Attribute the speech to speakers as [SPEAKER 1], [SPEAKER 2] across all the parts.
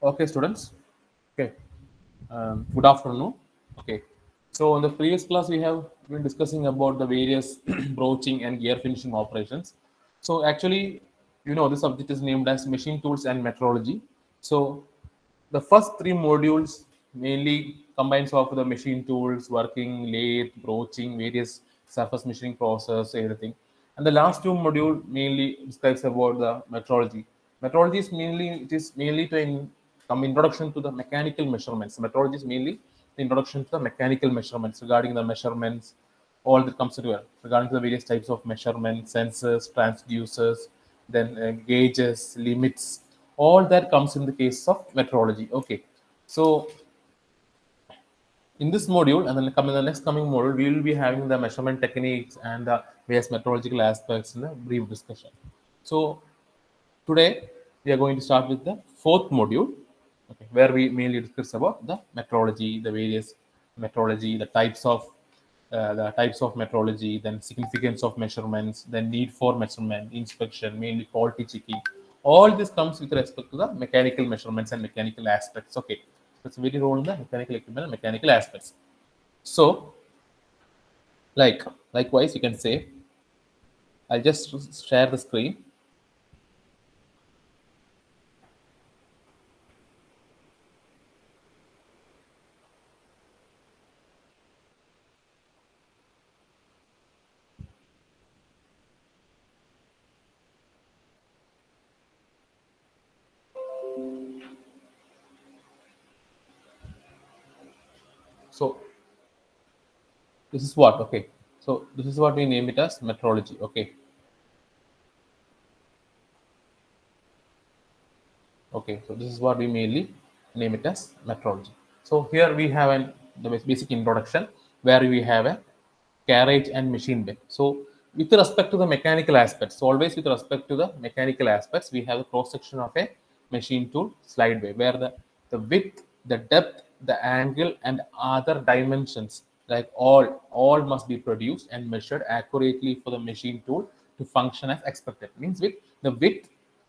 [SPEAKER 1] Okay, students. Okay. Good afternoon. Okay. So in the previous class, we have been discussing about the various broaching and gear finishing operations. So actually, this subject is named as machine tools and metrology. So the first three modules mainly combines of the machine tools, working, lathe, broaching, various surface machining process, everything. And the last two module mainly describes about the metrology. Metrology is mainly some introduction to the mechanical measurements. Metrology is mainly the introduction to the mechanical measurements regarding the measurements, all that comes into it regarding to the various types of measurements, sensors, transducers, then gauges, limits, all that comes in the case of metrology. Okay, so in this module and then come in the next coming module, we will be having the measurement techniques and the various metrological aspects in a brief discussion. So today we are going to start with the fourth module, okay, where we mainly discuss about the metrology, the various metrology, the types of metrology, then significance of measurements, then need for measurement, inspection, mainly quality checking. All this comes with respect to the mechanical measurements and mechanical aspects. Okay, that's very role in the mechanical equipment and mechanical aspects. So, like likewise, you can say, I'll just share the screen. So this is what, okay. So this is what we name it as metrology. Okay. Okay, so this is what we mainly name it as metrology. So here we have the basic introduction where we have a carriage and machine bed. So with respect to the mechanical aspects, so always with respect to the mechanical aspects, we have a cross section of a machine tool slide way where the width, the depth, the angle, and other dimensions like all must be produced and measured accurately for the machine tool to function as expected. Means with the width,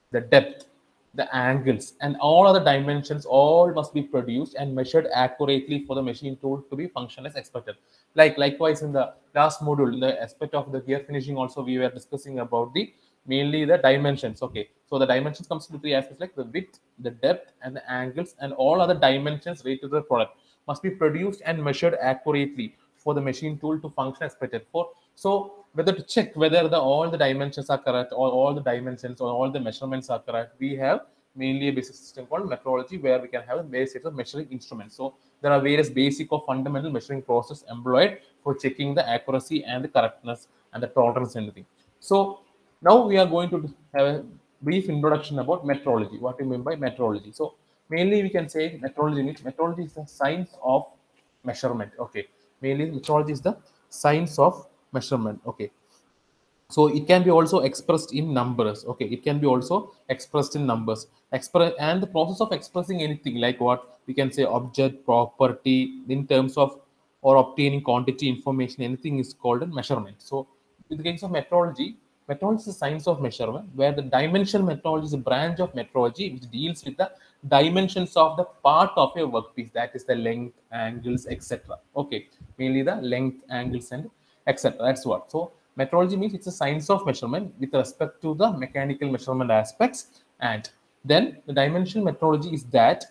[SPEAKER 1] the depth, the angles, and all other dimensions all must be produced and measured accurately for the machine tool to be function as expected. Likewise in the last module, in the aspect of the gear finishing also, we were discussing about the mainly the dimensions. Okay, so the dimensions comes to three aspects like the width, the depth, and the angles, and all other dimensions related to the product must be produced and measured accurately for the machine tool to function as expected for. So whether to check whether all the dimensions are correct or all the dimensions or all the measurements are correct, we have mainly a basic system called metrology where we can have various sets of measuring instruments. So there are various basic or fundamental measuring process employed for checking the accuracy and the correctness and the tolerance and everything. So now we are going to have a brief introduction about metrology. What we mean by metrology. So mainly we can say metrology is the science of measurement. Okay, mainly metrology is the science of measurement. Okay, so it can be also expressed in numbers. Okay, it can be also expressed in numbers. And the process of expressing anything like what we can say object property in terms of or obtaining quantity information, anything is called a measurement. So in the case of metrology, metrology is the science of measurement where the dimension metrology is a branch of metrology which deals with the dimensions of the part of a workpiece, that is the length, angles, etc. Okay, mainly the length, angles, and etc. That's what. So metrology means it's a science of measurement with respect to the mechanical measurement aspects. And then the dimensional metrology is that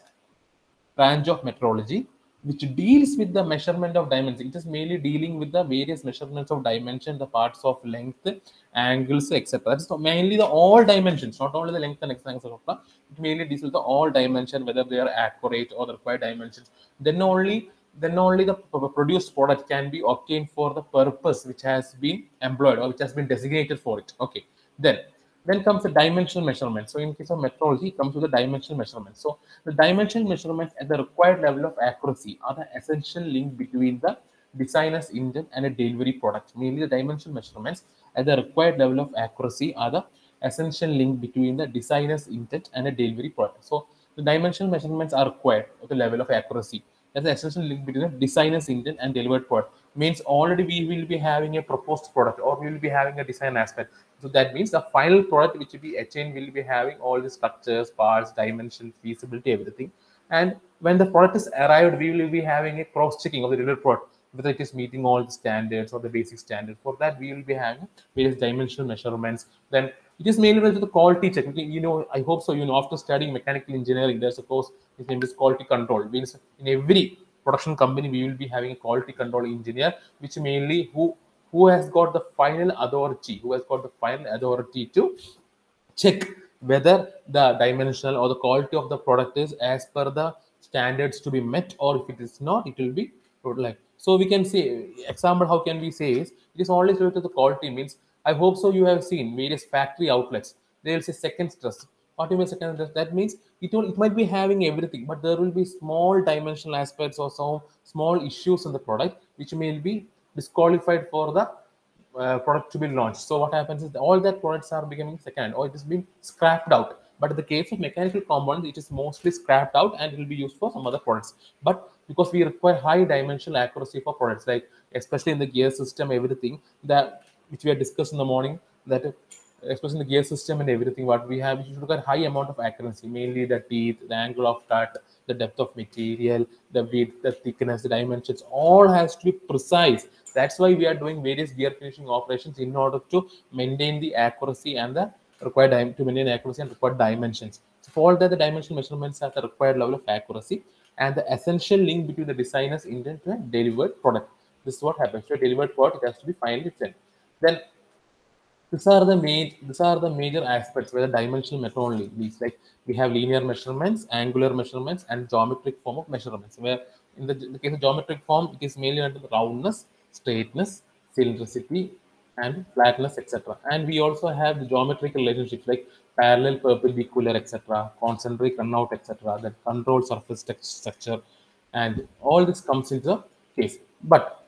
[SPEAKER 1] branch of metrology which deals with the measurement of dimensions. It is mainly dealing with the various measurements of dimension, the parts of length, angles, etc. That's mainly the all dimensions, not only the length and etc. It mainly deals with the all dimension, whether they are accurate or the required dimensions. Then only the produced product can be obtained for the purpose which has been employed or which has been designated for it. Okay. Then comes the dimensional measurement. So in case of metrology, it comes with the dimensional measurement. So the dimensional measurements at the required level of accuracy are the essential link between the designer's intent and a delivery product. Mainly the dimensional measurements at the required level of accuracy are the essential link between the designer's intent and a delivery product. So the dimensional measurements are required at the level of accuracy. That's the essential link between the designer's intent and delivered product. Means already we will be having a proposed product or we will be having a design aspect. So that means the final product which will be attained will be having all the structures, parts, dimensions, feasibility, everything. And when the product is arrived, we will be having a cross-checking of the delivered product, whether it is meeting all the standards or the basic standards. For that, we will be having various dimensional measurements. Then it is mainly related to the quality check. You know, I hope so. You know, after studying mechanical engineering, there's a course which name is quality control. Means in every production company, we will be having a quality control engineer, which mainly who has got the final authority, to check whether the dimensional or the quality of the product is as per the standards to be met, or if it is not, it will be like. So we can say example, how can we say is it is always related to the quality. Means I hope so you have seen various factory outlets, they will say second stress. What do you mean second stress? That means it might be having everything, but there will be small dimensional aspects or some small issues in the product which may be disqualified for the product to be launched. So what happens is that all that products are becoming second or it is being scrapped out. But in the case of mechanical components, it is mostly scrapped out and it will be used for some other products. But because we require high dimensional accuracy for products, like especially in the gear system, everything that which we had discussed in the morning, that especially in the gear system and everything, what we have, we should look at high amount of accuracy, mainly the teeth, the angle of cut, the depth of material, the width, the thickness, the dimensions, all has to be precise. That's why we are doing various gear finishing operations in order to maintain the accuracy and the to maintain accuracy and required dimensions. So for all that, the dimensional measurements at the required level of accuracy and the essential link between the designer's intent to a delivered product. This is what happens. To a delivered product, it has to be finally sent. Then these are the major aspects where the dimensional methodology leads. Like we have linear measurements, angular measurements, and geometric form of measurements. Where in the case of geometric form, it is mainly under the roundness, straightness, cylindricity, and flatness, etc. And we also have the geometrical relationships like parallel, perpendicular, etc., concentric, runout, etc. That control surface structure, and all this comes into the case. But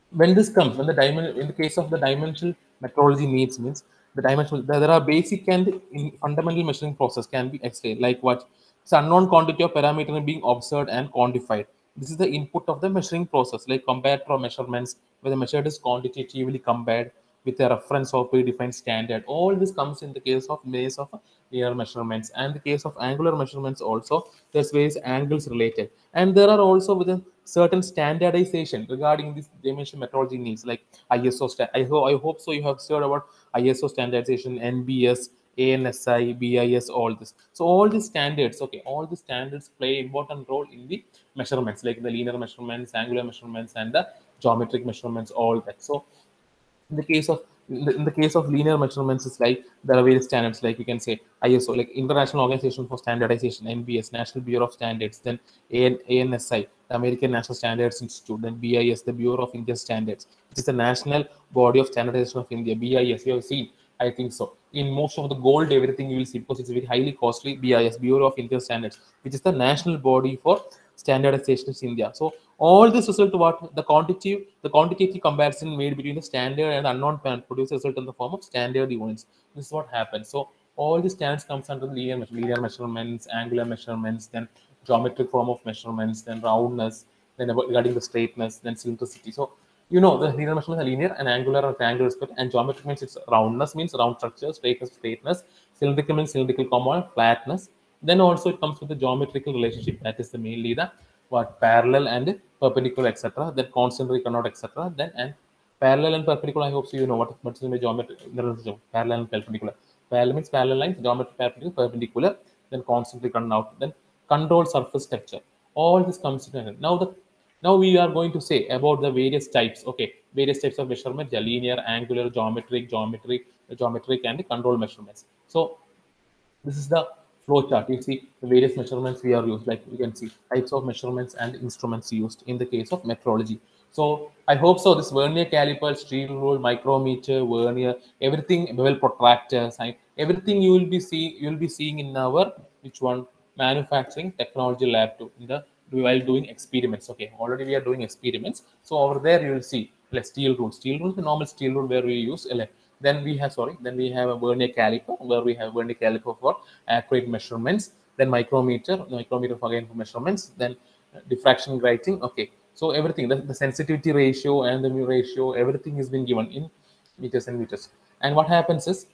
[SPEAKER 1] when this comes, when the dimension, in the case of the dimensional metrology needs, means the dimensional, there are basic and fundamental measuring process can be explained, like what it's unknown quantity of parameter being observed and quantified. This is the input of the measuring process, like compared to measurements where the measured is quantitatively compared with a reference or predefined standard. All this comes in the case of linear measurements, and the case of angular measurements also. There's various angles related, and there are also within certain standardization regarding this dimension metrology needs, like ISO. I hope so. You have heard about ISO standardization, NBS, ANSI, BIS, all this. So all these standards, okay, all the standards play important role in the measurements, like the linear measurements, angular measurements, and the geometric measurements, all that. So in the case of in the case of linear measurements, it's like there are various standards, like you can say ISO, like International Organization for Standardization, NBS, National Bureau of Standards, then ANSI, the American National Standards Institute, then BIS, the Bureau of Indian Standards, which is the national body of standardization of India. BIS, you have seen, I think so. In most of the gold, everything you will see, because it's very highly costly. BIS, Bureau of Indian Standards, which is the national body for standardization in India. So all this result, what the quantitative comparison made between the standard and unknown pan produces result in the form of standard units. This is what happens. So all the standards comes under the linear measurements, angular measurements, then geometric form of measurements, then roundness, then regarding the straightness, then cylindricity. So you know the linear measurements are linear and angular or triangular respect, and geometric means it's roundness means round structure, straightness, cylindrical means cylindrical component, flatness. Then also it comes with the geometrical relationship, that is the mainly the what parallel and perpendicular, etc. Then concentric or not, etc. Then and parallel and perpendicular. I hope so you know what's the geometry parallel and perpendicular. Parallel means parallel lines, geometry perpendicular, then concentric and out, then control surface structure. All this comes in. Now we are going to say about the various types. Okay, various types of measurement: the linear, angular, geometric, and control measurements. So this is the flow chart. You see the various measurements we are used, like you can see types of measurements and instruments used in the case of metrology. So I hope so. This vernier caliper, steel rule, micrometer, vernier, everything, bevel protractor, sign, everything you will be seeing in our which one manufacturing technology lab too, in the while doing experiments. Okay, already we are doing experiments. So over there you will see like steel rule. Steel rule is the normal steel rule where we use then we have a vernier caliper, where we have vernier caliper for accurate measurements, then micrometer for again for measurements, then diffraction grating. Okay, so everything, the sensitivity ratio and the mu ratio, everything has been given in meters and meters. And what happens is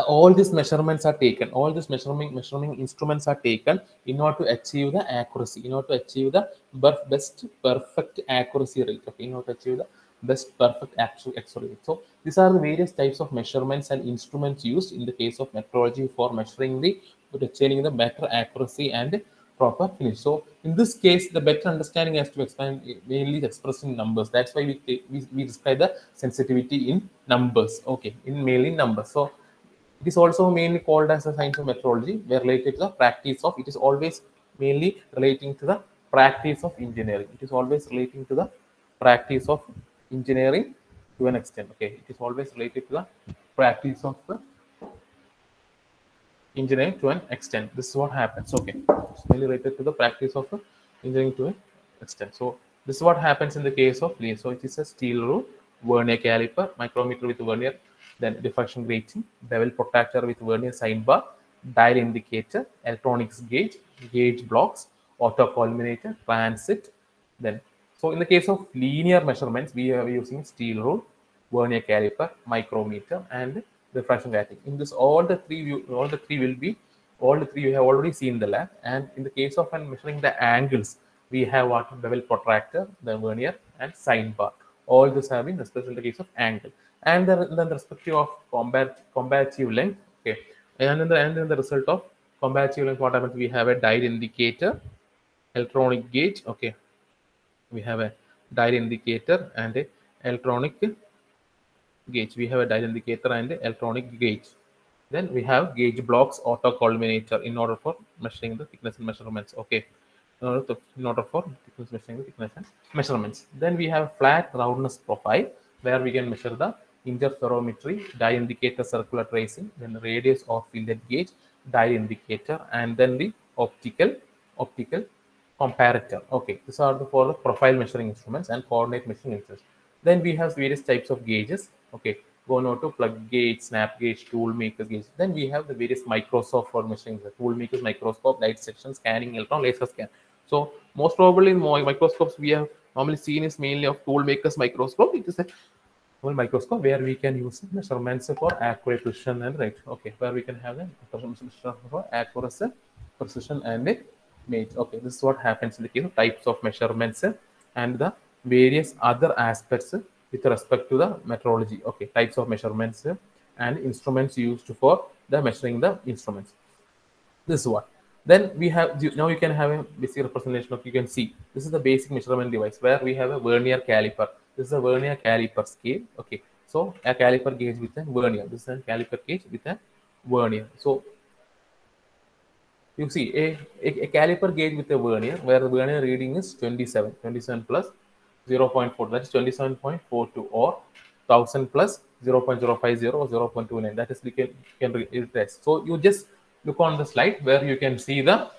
[SPEAKER 1] all these measurements are taken, all these measuring instruments are taken in order to achieve the accuracy, in order to achieve the best perfect accuracy rate, okay, in order to achieve the best perfect actual accuracy rate. So these are the various types of measurements and instruments used in the case of metrology for measuring the, for achieving the better accuracy and proper finish. So in this case, the better understanding has to expand mainly expressed in numbers. That's why we describe the sensitivity in numbers, okay, in mainly numbers. So it is also mainly called as a science of metrology, where related to the practice of, it is always mainly relating to the practice of engineering. It is always relating to the practice of engineering to an extent. Okay, it is always related to the practice of the engineering to an extent. This is what happens. Okay, it's mainly related to the practice of engineering to an extent. So this is what happens in the case of lead. So it is a steel rule, vernier caliper, micrometer with vernier, then diffraction grating, bevel protractor with vernier sign bar, dial indicator, electronics gauge, gauge blocks, auto culminator, transit. Then, so in the case of linear measurements, we are using steel rule, vernier caliper, micrometer, and refraction grating. In this, all the three you have already seen in the lab. And in the case of measuring the angles, we have what, bevel protractor, the vernier, and sign bar. All this have been especially in the case of angle. And then the respective of comparative length. Okay, and then the result of comparative length, what happens? We have a dial indicator, electronic gauge. Okay, we have a dial indicator and a electronic gauge. We have a dial indicator and a electronic gauge. Then we have gauge blocks, auto culminator in order for measuring the thickness and measurements. Okay, in order for thickness measuring the thickness and measurements. Then we have flat roundness profile, where we can measure the interferometry, dial indicator, circular tracing, then the radius of fillet gauge, dial indicator, and then the optical comparator. Okay, these are the for the profile measuring instruments and coordinate measuring instruments. Then we have various types of gauges. Okay, go now to plug gauge, snap gauge, tool maker gauge. Then we have the various microscope for measuring the tool makers microscope, light section, scanning, electron, laser scan. So most probably in microscopes we have normally seen is mainly of tool makers microscope. It is a whole microscope where we can use measurements for accurate precision and right. Okay, where we can have the for accuracy, precision, and mate. Okay, this is what happens in the case of types of measurements and the various other aspects with respect to the metrology. Okay, types of measurements and instruments used for the measuring the instruments. This is what. Then we have, now you can have a basic representation of, you can see this is the basic measurement device where we have a vernier caliper. This is a vernier caliper scale. Okay, so a caliper gauge with a vernier. This is a caliper gauge with a vernier. So you see a caliper gauge with a vernier where the vernier reading is 27 plus 0.4, that's 27.42, or 1000 plus 0.050 or 0.29, that is we can retest. So you just look on the slide where you can see the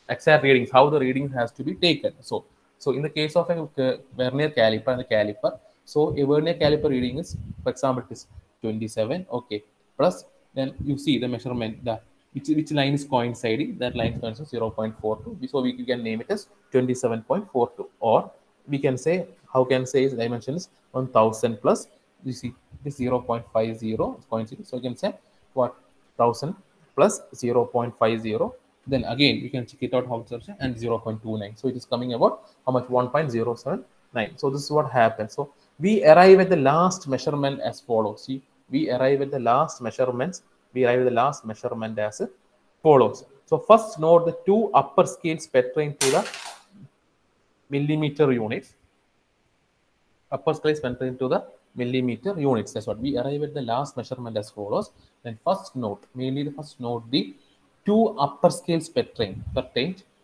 [SPEAKER 1] exact readings, how the reading has to be taken. So in the case of a vernier caliper and a caliper, so a vernier caliper reading is, for example, it is 27, okay, plus then you see the measurement, the which line is coinciding, that line coincides 0.42. So we can name it as 27.42, or we can say, how can say is dimension is 1000 plus, you see this 0.50 coinciding. So you can say what, 1000 plus 0.50, then again you can check it out how it's and 0.29. So it is coming about how much, 1.079. So this is what happens. So we arrive at the last measurement as follows. See, we arrive at the last measurements. We arrive at the last measurement as follows. So first note the two upper scales pertain to the millimeter units. Upper scale is pertain to the millimeter units. That's what we arrive at the last measurement as follows. Then first note, mainly the first note, the two upper scales pertain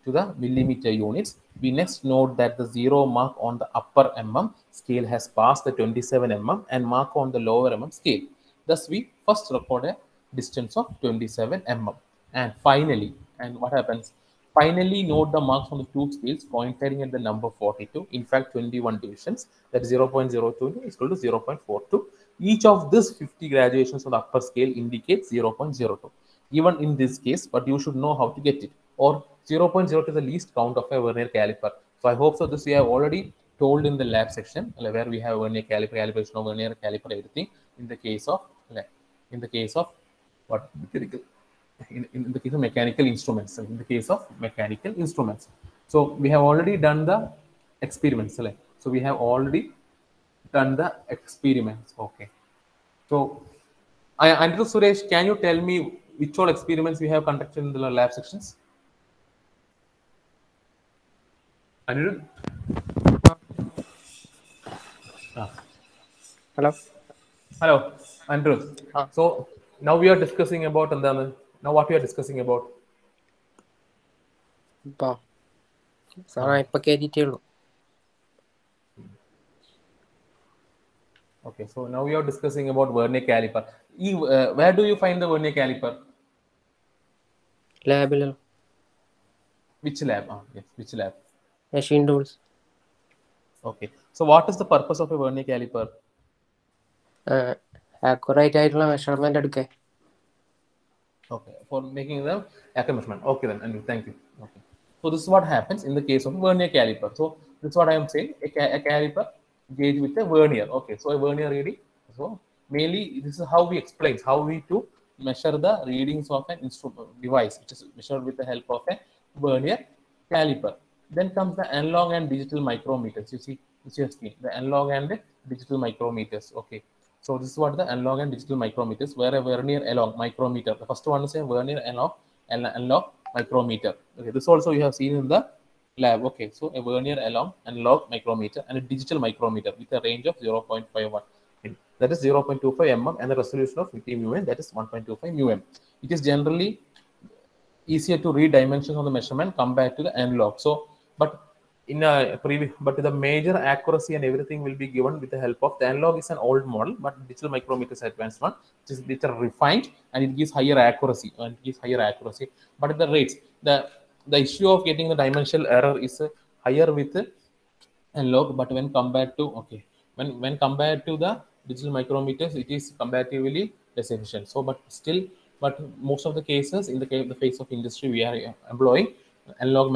[SPEAKER 1] to the millimeter units. We next note that the 0 mark on the upper mm scale has passed the 27 mm and mark on the lower mm scale. Thus, we first record a distance of 27 mm. And finally, and what happens? Finally, note the marks on the two scales coinciding at the number 42. In fact, 21 divisions, that is 0.02 is equal to 0.42. Each of these 50 graduations on the upper scale indicates 0.02. Even in this case, but you should know how to get it. Or 0.02 is the least count of a vernier caliper. So I hope so. This we have already told in the lab section where we have vernier caliper, calibration of vernier caliper, everything in the case of In the case of what mechanical, in the case of mechanical instruments, in the case of mechanical instruments. So we have already done the experiments. So we have already done the experiments. Okay. So Andrew, Suresh, can you tell me which all experiments we have conducted in the lab sections? Anirudh?
[SPEAKER 2] Hello.
[SPEAKER 1] Hello, Andrew.
[SPEAKER 2] Ah.
[SPEAKER 1] So now we are discussing about now what we are discussing about.
[SPEAKER 2] ഇപ്പൊ കേട്ടിട്ടേ ഉള്ളൂ.
[SPEAKER 1] Okay, so now we are discussing about vernier caliper. Where do you find the vernier caliper?
[SPEAKER 2] ലാബിലോ?
[SPEAKER 1] Which lab? Yes, which lab?
[SPEAKER 2] Machine tools.
[SPEAKER 1] Okay, so what is the purpose of a vernier caliper?
[SPEAKER 2] Accurate ആയിട്ടുള്ള measurement എടുക്കാൻ.
[SPEAKER 1] Okay, for making the accurate measurement. Okay, then, Andrew, thank you. Okay, so this is what happens in the case of vernier caliper. So this is what I am saying: a caliper gauge with a vernier. Okay, so a vernier reading. So mainly this is how we explain how we to measure the readings of an instrument device, which is measured with the help of a vernier caliper. Then comes the analog and digital micrometers. You see, which you have seen the analog and the digital micrometers. Okay, so this is what the analog and digital micrometers, where a vernier analog micrometer. The first one is a vernier analog micrometer. Okay, this also you have seen in the lab. Okay, so a vernier analog micrometer and a digital micrometer with a range of 0.51. That is 0.25 mm and the resolution of 50 mu, that is 1.25 mu. It is generally easier to read dimensions of the measurement compared to the analog. So, but in a previous, but the major accuracy and everything will be given with the help of the analog. Is an old model, but digital micrometer is advanced one, which is little refined and it gives higher accuracy. But the rates, the issue of getting the dimensional error is higher with analog, but when compared to when compared to the digital micrometers, it is comparatively less efficient. So, but most of the cases in the face of industry, we are employing analog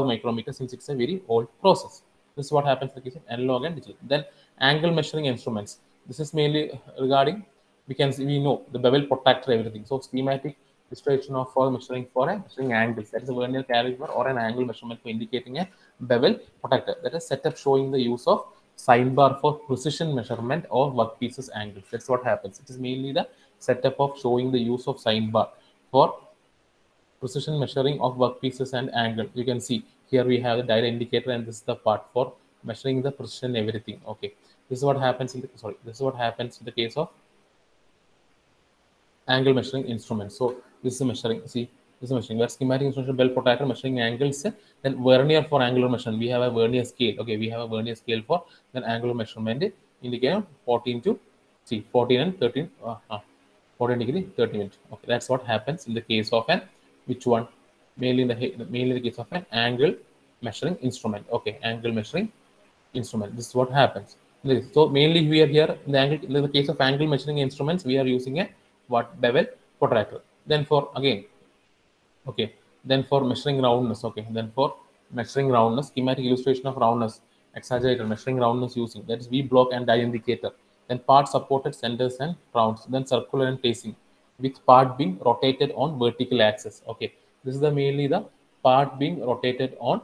[SPEAKER 1] micrometer, since it's a very old process. This is what happens in the case of analog and digital. Then angle measuring instruments. This is mainly regarding, we know the bevel protractor, everything. So schematic illustration of for measuring angles. That is a vernier caliper or an angle measurement for indicating a bevel protractor. That is setup showing the use of sign bar for precision measurement of workpieces angles. That's what happens. It is mainly the setup of showing the use of sign bar for precision measuring of workpieces and angle. You can see here we have the dial indicator, and this is the part for measuring the precision, everything. Okay, this is what happens in the this is what happens in the case of angle measuring instrument. So this is measuring. See, this is measuring where schematic instrument bell protractor measuring angles. Then vernier for angular measurement. We have a vernier scale. Okay, we have a vernier scale for then angular measurement. Indicate 14 to 14 and 13. 14 degree 30 minutes. Okay, that's what happens in the case of an which one mainly in the case of an angle measuring instrument. Okay, angle measuring instrument. This is what happens. So mainly we are here in the case of angle measuring instruments, we are using a bevel protractor. Then for again, okay, then for measuring roundness, okay, then for measuring roundness, schematic illustration of roundness, exaggerated measuring roundness using, that is V block and die indicator. Then part supported centers and rounds, then circular and tracing, with part being rotated on vertical axis. Okay, this is the mainly the part being rotated on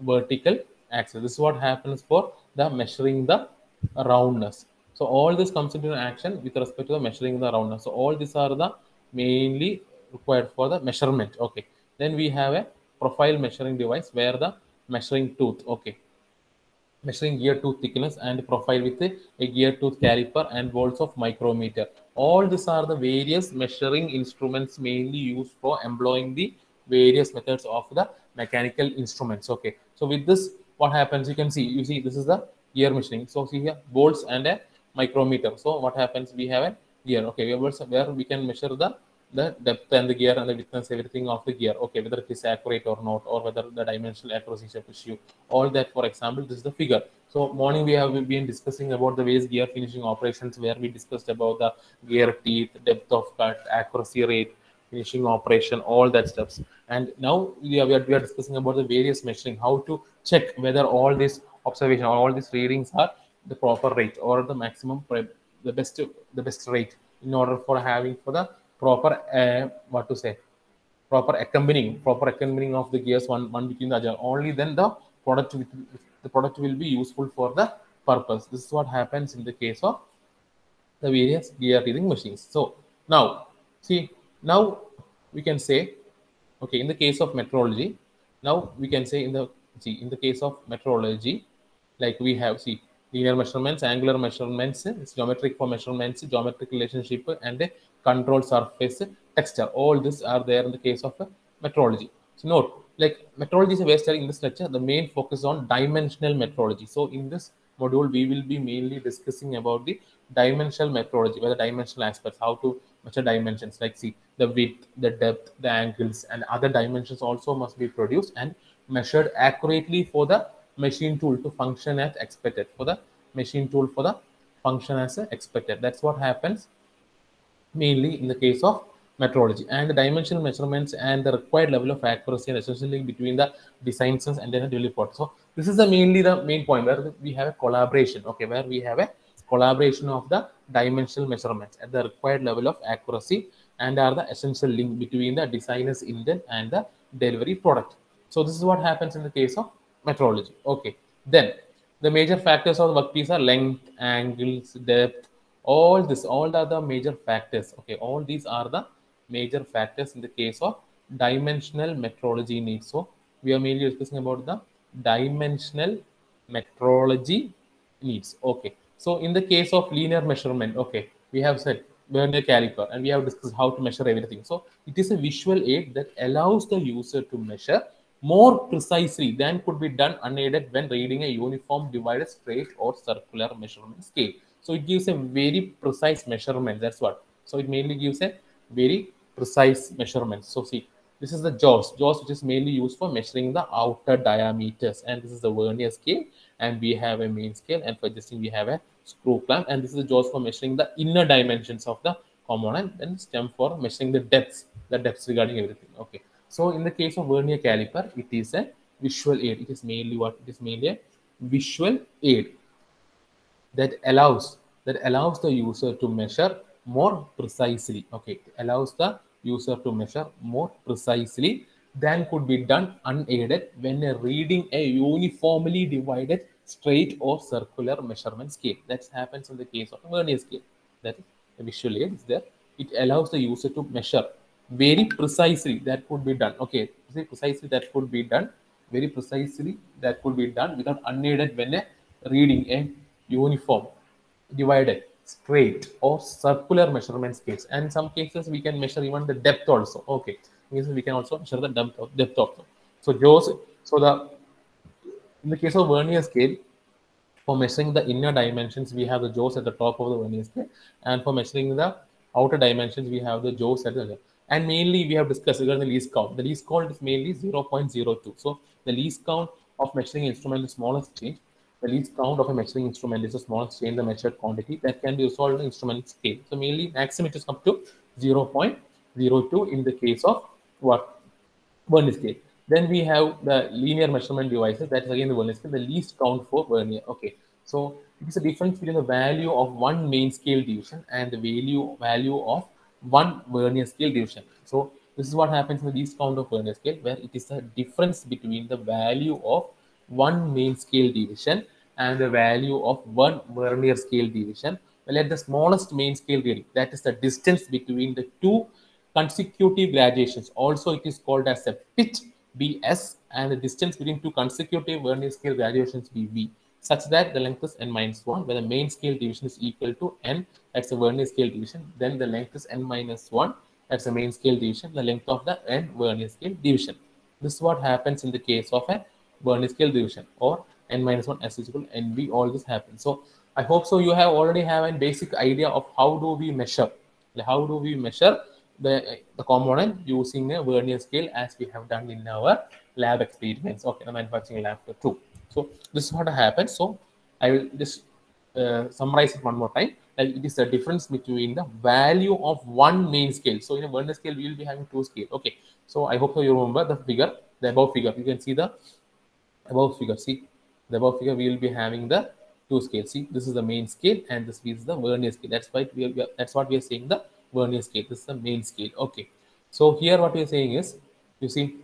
[SPEAKER 1] vertical axis. This is what happens for the measuring the roundness. So all this comes into action with respect to the measuring the roundness. So all these are the mainly required for the measurement. Okay, then we have a profile measuring device where the measuring tooth, okay, measuring gear tooth thickness and profile with a gear tooth caliper and volts of micrometer. All these are the various measuring instruments mainly used for employing the various methods of the mechanical instruments. Okay, so with this, what happens? You see this is the gear measuring. So see here volts and a micrometer. So what happens? We have a gear. Okay, where we can measure the depth and the gear and the width, everything of the gear. Okay, whether it is accurate or not, or whether the dimensional accuracy is an issue. All that, for example, this is the figure. So morning we have been discussing about the various gear finishing operations, where we discussed about the gear teeth, depth of cut, accuracy rate, finishing operation, all that stuff. And now we are discussing about the various measuring, how to check whether all these observation or all these readings are the proper rate or the maximum the best rate in order for having for the proper what to say, proper accompanying of the gears one between the other. Only then the product will be useful for the purpose. This is what happens in the case of the various gear teething machines. So now, see, now we can say, okay, in the case of metrology, now we can say in the case of metrology, like we have, see, linear measurements, angular measurements, geometric for measurements, geometric relationship, and a control surface texture. All this are there in the case of metrology. So note, like metrology is a way of studying in this lecture. The main focus on dimensional metrology. So in this module, we will be mainly discussing about the dimensional metrology, where the dimensional aspects, how to measure dimensions, like see the width, the depth, the angles, and other dimensions also must be produced and measured accurately for the machine tool to function as expected. For the machine tool for the function as expected. That's what happens mainly in the case of metrology. And the dimensional measurements and the required level of accuracy and essentially between the design sense and then the delivery part. So this is mainly the main point where we have a collaboration, okay, where we have a collaboration of the dimensional measurements at the required level of accuracy and are the essential link between the designer's intent and the delivery product. So this is what happens in the case of metrology. Okay, then the major factors of the workpiece are length, angles, depth, all the other major factors. Okay, all these are the major factors in the case of dimensional metrology needs. So we are mainly discussing about the dimensional metrology needs. Okay, so in the case of linear measurement, okay, we have said vernier caliper and we have discussed how to measure everything. So it is a visual aid that allows the user to measure more precisely than could be done unaided when reading a uniform divided straight or circular measurement scale. So it gives a very precise measurement. That's what. So it mainly gives a very precise measurement. So see, this is the jaws, which is mainly used for measuring the outer diameters. And this is the vernier scale. And we have a main scale. And for adjusting, we have a screw clamp. And this is the jaws for measuring the inner dimensions of the component. And stem for measuring the depths regarding everything. Okay. So in the case of vernier caliper, it is a visual aid. It is mainly what? It is mainly a visual aid that allows the user to measure more precisely. Okay, it allows the user to measure more precisely than could be done unaided when reading a uniformly divided straight or circular measurement scale. That happens in the case of a vernier scale. That is a visual aid is there. It allows the user to measure very precisely that could be done. Okay, precisely that could be done, very precisely that could be done without unaided when reading a uniform, divided, straight, or circular measurement scales. And in some cases, we can measure even the depth also. Okay, means we can also measure the depth also. So jaws. So the in the case of vernier scale, for measuring the inner dimensions, we have the jaws at the top of the vernier scale, and for measuring the outer dimensions, we have the jaws at the. And mainly, we have discussed regarding the least count. The least count is mainly 0.02. So the least count of measuring instrument is smallest change. The least count of a measuring instrument is the smallest change in the measured quantity that can be resolved in the instrument scale. So mainly, maximum it is up to 0.02 in the case of what? Vernier scale. Then we have the linear measurement devices. That is again the vernier scale, the least count for vernier. Okay. So it is a difference between the value of one main scale division and the value of one vernier scale division. So this is what happens in the least count of vernier scale, where it is the difference between the value of one main scale division and the value of one vernier scale division. Well, at the smallest main scale reading, that is the distance between the two consecutive graduations. Also, it is called as a pitch, Bs, and the distance between two consecutive vernier scale graduations, Bv, such that the length is n minus 1, where the main scale division is equal to n, that's the vernier scale division. Then the length is n minus 1, that's the main scale division, the length of the n vernier scale division. This is what happens in the case of a vernier scale division, or n minus 1 s is equal to nv. All this happens. So I hope so you have already have a basic idea of how do we measure, the component using a vernier scale, as we have done in our lab experiments, okay, the manufacturing lab too. So this is what happens. So I will just summarize it one more time. Like it is the difference between the value of one main scale. So in a vernier scale, we will be having two scale. Okay. So I hope so you remember the figure, the above figure. You can see the above figure. See the above figure, we will be having the two scales. See, this is the main scale and this is the vernier scale. That's why that's what we are saying, the vernier scale. This is the main scale. Okay. So here what we are saying is, you see,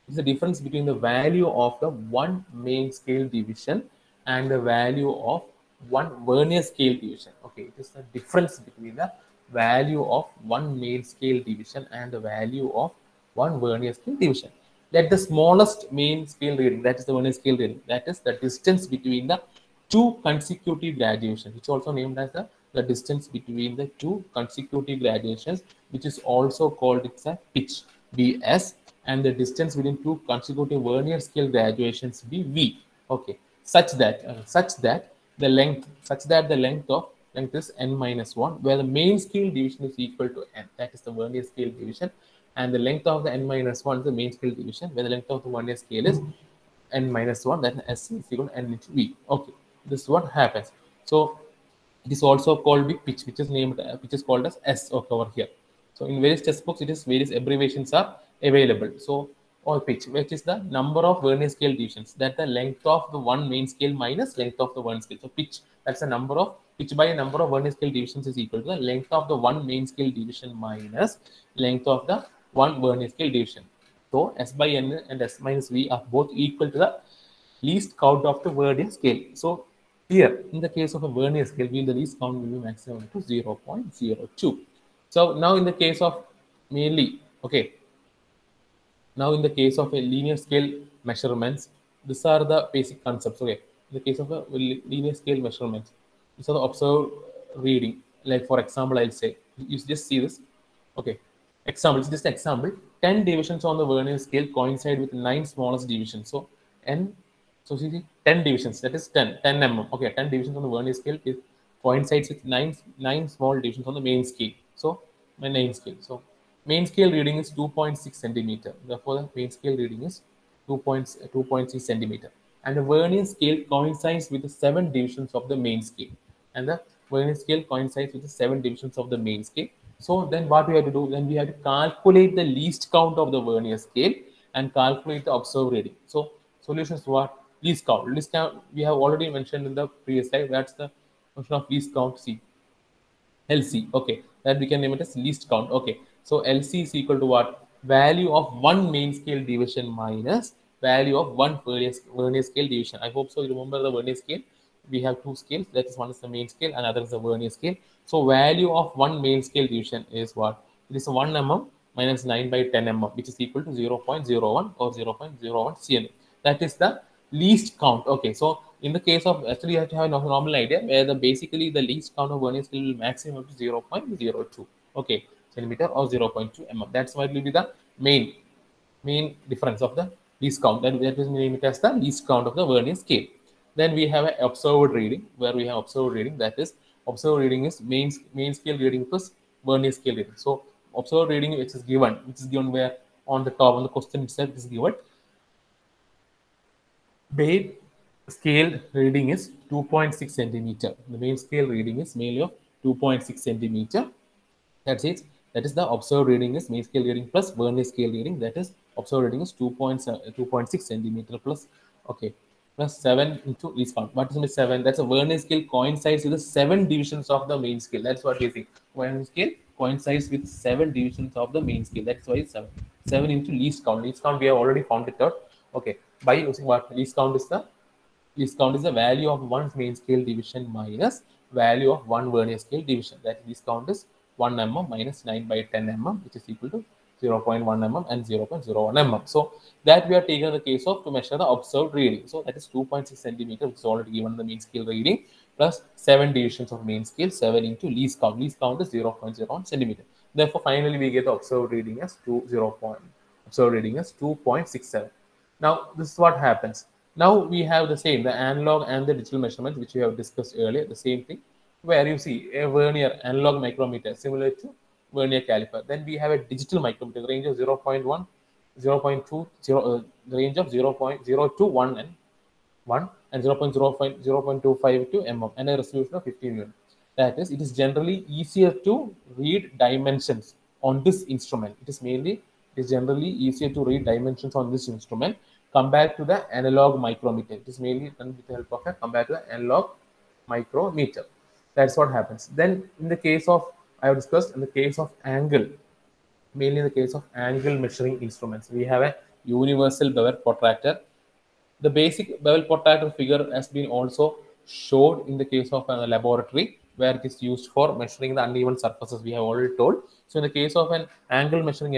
[SPEAKER 1] it's the difference between the value of the one main scale division and the value of one vernier scale division. Okay, it is the difference between the value of one main scale division and the value of one vernier scale division. Let the smallest main scale reading, that is the vernier scale reading, that is the distance between the two consecutive graduations, which is also named as the distance between the two consecutive graduations, which is also called, it's a pitch, Bs, and the distance between two consecutive vernier scale graduations be V. Okay, such that the length is n minus 1, where the main scale division is equal to n, that is the vernier scale division, and the length of the n minus 1 is the main scale division, where the length of the vernier scale is n minus 1, then S is equal to n into V. Okay, this is what happens. So it is also called big pitch, which is named, which is called as S over here. So in various textbooks, it is various abbreviations are available. So or pitch, which is the number of vernier scale divisions, that the length of the one main scale minus length of the one scale. So pitch, that's the number of pitch by number of vernier scale divisions is equal to the length of the one main scale division minus length of the one vernier scale division. So S by N and S minus V are both equal to the least count of the vernier scale. So here, in the case of a vernier scale, the least count will be maximum to 0.02. So now in the case of mainly, okay, now in the case of a linear scale measurements, these are the basic concepts. Okay, in the case of a linear scale measurements, these are the observed reading. Like for example, I'll say, you just see this. Okay, example, it's just an example. 10 divisions on the vernier scale coincide with 9 smallest divisions. So n, so see 10 divisions, that is 10 mm. Okay, 10 divisions on the vernier scale is coincides with 9 small divisions on the main scale. So my main scale. So main scale reading is 2.6 centimeter. Therefore, the main scale reading is 2.6 centimeter. And the vernier scale coincides with the 7 divisions of the main scale. And the vernier scale coincides with the 7 divisions of the main scale. So then what we have to do? Then we have to calculate the least count of the vernier scale and calculate the observed reading. So solution is what? Least count. Least count we have already mentioned in the previous slide. That's the function of least count C. LC. Okay, that we can name it as least count. Okay, so LC is equal to what? Value of one main scale division minus value of one vernier scale division. I hope so. You remember the vernier scale. We have two scales. That is, one is the main scale and other is the vernier scale. So value of one main scale division is what? It is 1 mm minus 9 by 10 mm, which is equal to 0.01 or 0.01 cm. That is the least count. Okay, so in the case of, actually you have to have a normal idea where the basically the least count of vernier scale will maximum to 0.02, okay, centimeter or 0.2 mm. That's why it will be the main difference of the least count. That is named as the least count of the vernier scale. Then we have an observed reading, where we have observed reading, that is observed reading is main scale reading plus vernier scale reading. So observed reading which is given where on the top on the question itself is given main scale reading is 2.6 centimeter. The main scale reading is mainly of 2.6 centimeter. That's it. That is the observed reading is main scale reading plus vernier scale reading. That is observed reading is 2.6 centimeter plus, okay, plus 7 into least count. What is 7? That's a vernier scale coincides with the 7 divisions of the main scale. That's what you think. Vernier scale coincides with 7 divisions of the main scale. That's why it's 7. 7 into least count. Least count we have already found it out. Okay, by using what? Least count is the value of one main scale division minus value of one vernier scale division. That least count is 1 mm minus 9 by 10 mm, which is equal to 0.1 mm and 0.01 mm. So that we are taking the case of to measure the observed reading. So that is 2.6 centimeter, which is already given the main scale reading, plus 7 divisions of main scale, 7 into least count. Least count is 0.01 centimeter. Therefore, finally we get the observed reading as 2.67. Now this is what happens. Now we have the same, the analog and the digital measurements, which we have discussed earlier, the same thing, where you see a vernier analog micrometer similar to vernier caliper. Then we have a digital micrometer, the range of 0.1, 0.2, the range of 0.0 to 1 and 1 and 0.05, 0.25 to mm, and a resolution of 15 units. That is, it is generally easier to read dimensions on this instrument. It is generally easier to read dimensions on this instrument compared to the analog micrometer. It is mainly done with the help of compared to the analog micrometer. That's what happens. Then in the case of, I have discussed in the case of angle, mainly in the case of angle measuring instruments, we have a universal bevel protractor. The basic bevel protractor figure has been also showed in the case of a laboratory where it is used for measuring the uneven surfaces. We have already told. So in the case of an angle measuring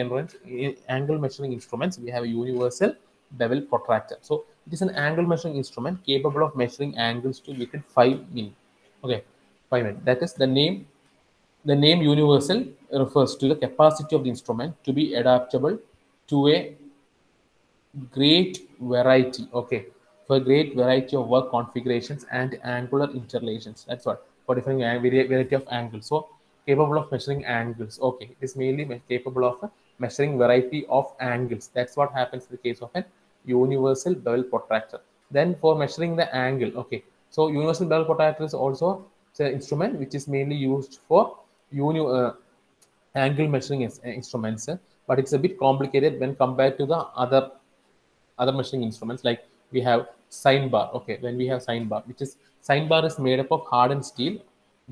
[SPEAKER 1] instruments, we have a universal bevel protractor. So it is an angle measuring instrument capable of measuring angles to within 5 mm. Okay, 5 mm. That is the name. The name universal refers to the capacity of the instrument to be adaptable to a great variety, okay, for a great variety of work configurations and angular interrelations. That's what, for different variety of angles. So capable of measuring angles, okay, it is mainly capable of measuring variety of angles. That's what happens in the case of an universal bevel protractor. Then for measuring the angle, okay, so universal bevel protractor is also an instrument which is mainly used for angle measuring instruments, but it's a bit complicated when compared to the other measuring instruments. Like we have sine bar, okay, when we have sine bar, which is sine bar is made up of hardened steel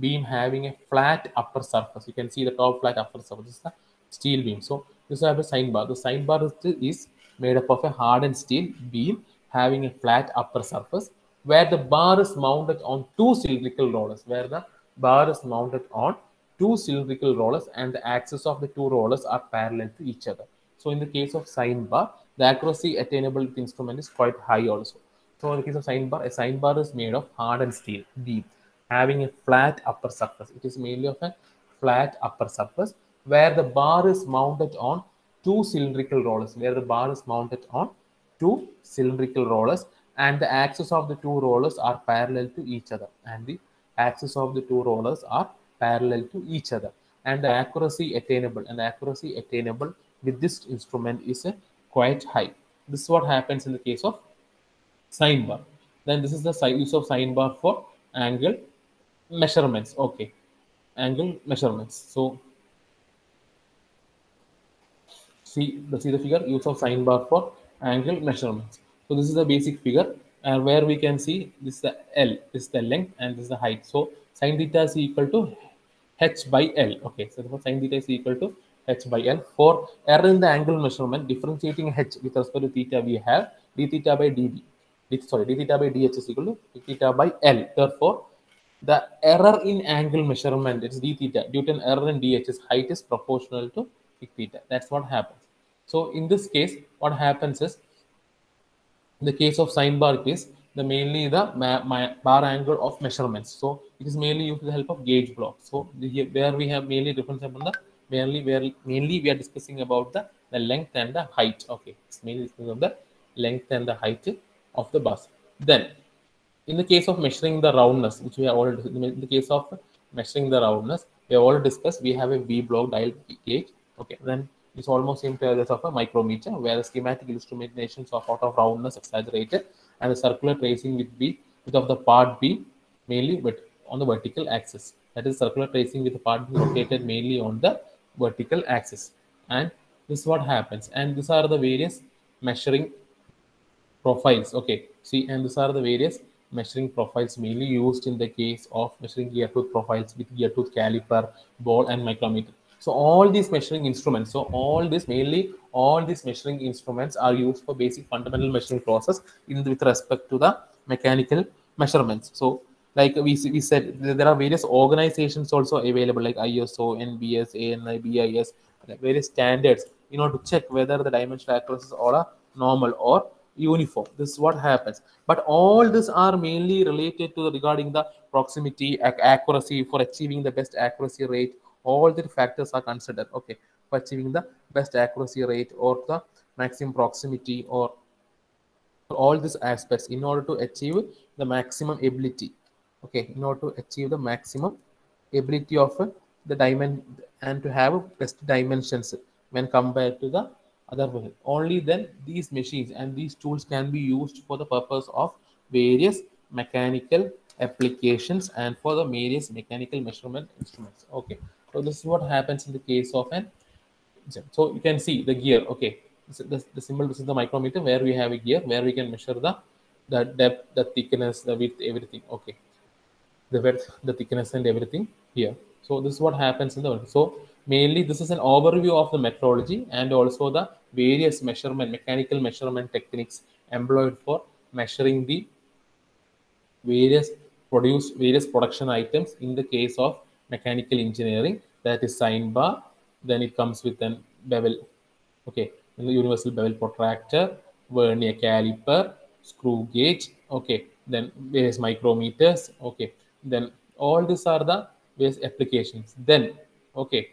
[SPEAKER 1] beam having a flat upper surface. You can see the top flat upper surface. This is the steel beam. So this is a sine bar. The sine bar is made up of a hardened steel beam having a flat upper surface where the bar is mounted on two cylindrical rollers, where the bar is mounted on two cylindrical rollers and the axes of the two rollers are parallel to each other. So in the case of sine bar, the accuracy attainable with the instrument is quite high also. So in the case of sine bar, a sine bar is made of hardened steel beam having a flat upper surface. It is mainly of a flat upper surface where the bar is mounted on two cylindrical rollers, and the axes of the two rollers are parallel to each other, and the accuracy attainable with this instrument is quite high. This is what happens in the case of sine bar. Then this is the use of sine bar for angle measurements. Okay, angle measurements. So see the figure, use of sine bar for angle measurements. So this is the basic figure, where we can see this is the L, this is the length, and this is the height. So sine theta is equal to h by L. Okay, so therefore sine theta is equal to h by L. For error in the angle measurement, differentiating h with respect to theta, we have d theta by db. D theta by dh is equal to d theta by L. Therefore, the error in angle measurement, it's d theta, due to an error in dh, is height is proportional to theta. That's what happens. So in this case, what happens is, in the case of sine bar, it is the mainly the bar angle of measurements. So it is mainly used with the help of gauge block. So where we have mainly difference upon the mainly we are discussing about the length and the height. Okay, it's mainly discussing of the length and the height of the bars. Then in the case of measuring the roundness, which we have already, in the case of measuring the roundness, we have already discussed, we have a V block dial gauge. Okay, then it's almost same to that of a micrometer, where the schematic illustrations of out of roundness exaggerated and the circular tracing with of the part B mainly but on the vertical axis. That is circular tracing with the part B located mainly on the vertical axis. And this is what happens. And these are the various measuring profiles. Okay, see, and these are the various measuring profiles mainly used in the case of measuring gear tooth profiles with gear tooth caliper, ball, and micrometer. So all these measuring instruments, all these measuring instruments are used for basic fundamental measuring process with respect to the mechanical measurements. So like we said, there are various organizations also available like ISO, NBS, ANI, BIS, like various standards in order to check whether the dimensional accuracies are normal or uniform. This is what happens. But all these are mainly related to regarding the proximity, accuracy, for achieving the best accuracy rate. All the factors are considered. Okay, for achieving the best accuracy rate or the maximum proximity, or all these aspects in order to achieve the maximum ability. Okay, in order to achieve the maximum ability of the diamond and to have best dimensions when compared to the other one. Only then these machines and these tools can be used for the purpose of various mechanical applications and for the various mechanical measurement instruments. Okay, so this is what happens in the case of an, so you can see the gear. Okay, the symbol, this is the micrometer, where we have a gear where we can measure the depth, the thickness, the width, everything. Okay, the width, the thickness, and everything here. So this is what happens in the work. So mainly this is an overview of the metrology and also the various mechanical measurement techniques employed for measuring the various production items in the case of mechanical engineering, that is sine bar. Then it comes with an bevel, okay, the universal bevel protractor, vernier caliper, screw gauge, okay, then various micrometers, okay, then all these are the various applications. Then, okay,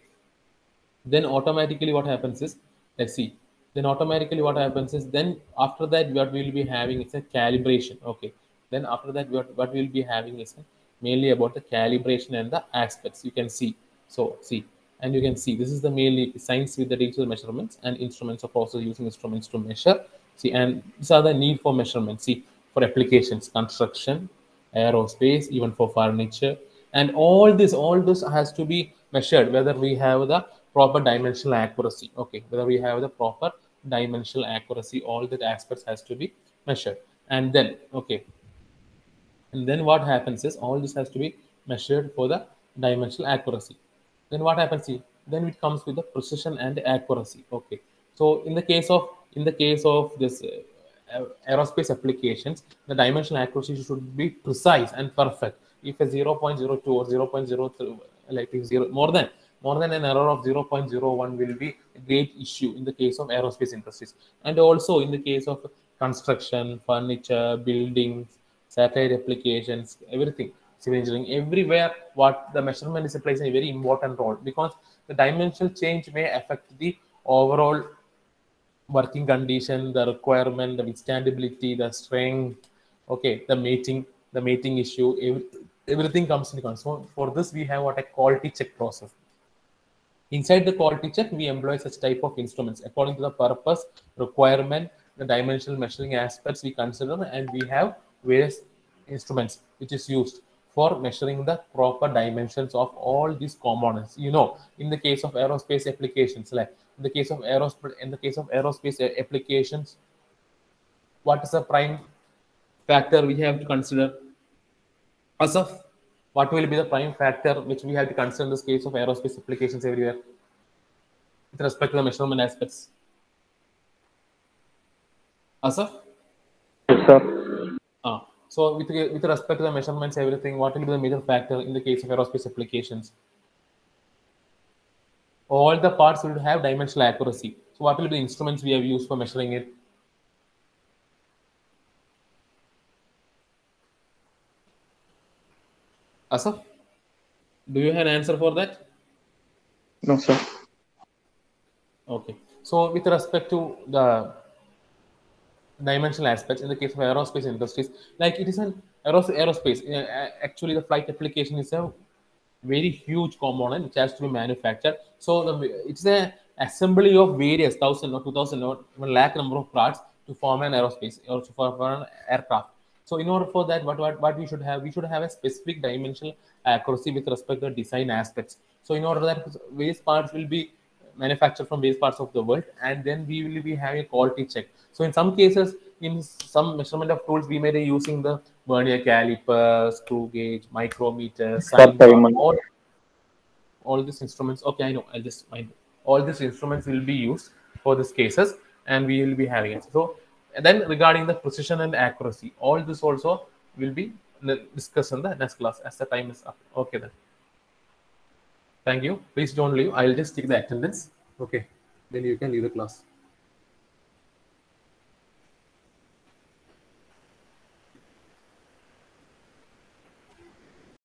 [SPEAKER 1] then automatically what happens is, let's see, then automatically what happens is, then after that what we'll be having is a calibration, okay, then after that what we'll be having is mainly about the calibration and the aspects, you can see. So see, and you can see this is the mainly science with the digital measurements and instruments, of also using instruments to measure. See, and these are the need for measurements, see, for applications, construction, aerospace, even for furniture, and all this has to be measured whether we have the proper dimensional accuracy. Okay, whether we have the proper dimensional accuracy, all that aspects has to be measured. And then, okay, and then what happens is all this has to be measured for the dimensional accuracy. Then what happens is, then it comes with the precision and accuracy. Okay, so in the case of this aerospace applications, the dimensional accuracy should be precise and perfect. If a 0.02 or 0.03, like if zero more than an error of 0.01 will be a great issue in the case of aerospace industries, and also in the case of construction, furniture, buildings, satellite applications, everything, civil engineering, everywhere, what the measurement is plays a very important role, because the dimensional change may affect the overall working condition, the requirement, the withstandability, the strength, okay, the mating issue, everything comes into concern. So for this, we have what a quality check process. Inside the quality check, we employ such type of instruments according to the purpose, requirement, the dimensional measuring aspects we consider, and we have various instruments which is used for measuring the proper dimensions of all these components. In the case of aerospace applications, like in the case of aerospace applications, what is the prime factor we have to consider? Asaf, what will be the prime factor which we have to consider in this case of aerospace applications everywhere with respect to the measurement aspects? Asaf?
[SPEAKER 3] Yes, sir.
[SPEAKER 1] So with respect to the measurements, everything, what will be the major factor in the case of aerospace applications? All the parts will have dimensional accuracy. So what will be the instruments we have used for measuring it? Asaf, do you have an answer for that?
[SPEAKER 3] No, sir.
[SPEAKER 1] Okay. So with respect to the dimensional aspects in the case of aerospace industries, like it is an aerospace, actually the flight application is a very huge component which has to be manufactured. So it's a assembly of various thousand or 2000 or even lakh number of parts to form an aerospace or to form an aircraft. So in order for that, what we should have a specific dimensional accuracy with respect to the design aspects. So in order that various parts will be manufactured from various parts of the world, and then we will be having a quality check. So in some cases, in some measurement of tools, we may be using the vernier caliper, screw gauge, micrometer,
[SPEAKER 3] Sir,
[SPEAKER 1] sine bar,
[SPEAKER 3] Simon.
[SPEAKER 1] all these instruments. Okay, I know. I'll just mind. All these instruments will be used for these cases, and we will be having it. So then regarding the precision and accuracy, all this also will be discussed in the next class as the time is up. Okay then. Thank you. Please don't leave. I'll just take the attendance. Okay. Then you can leave the class.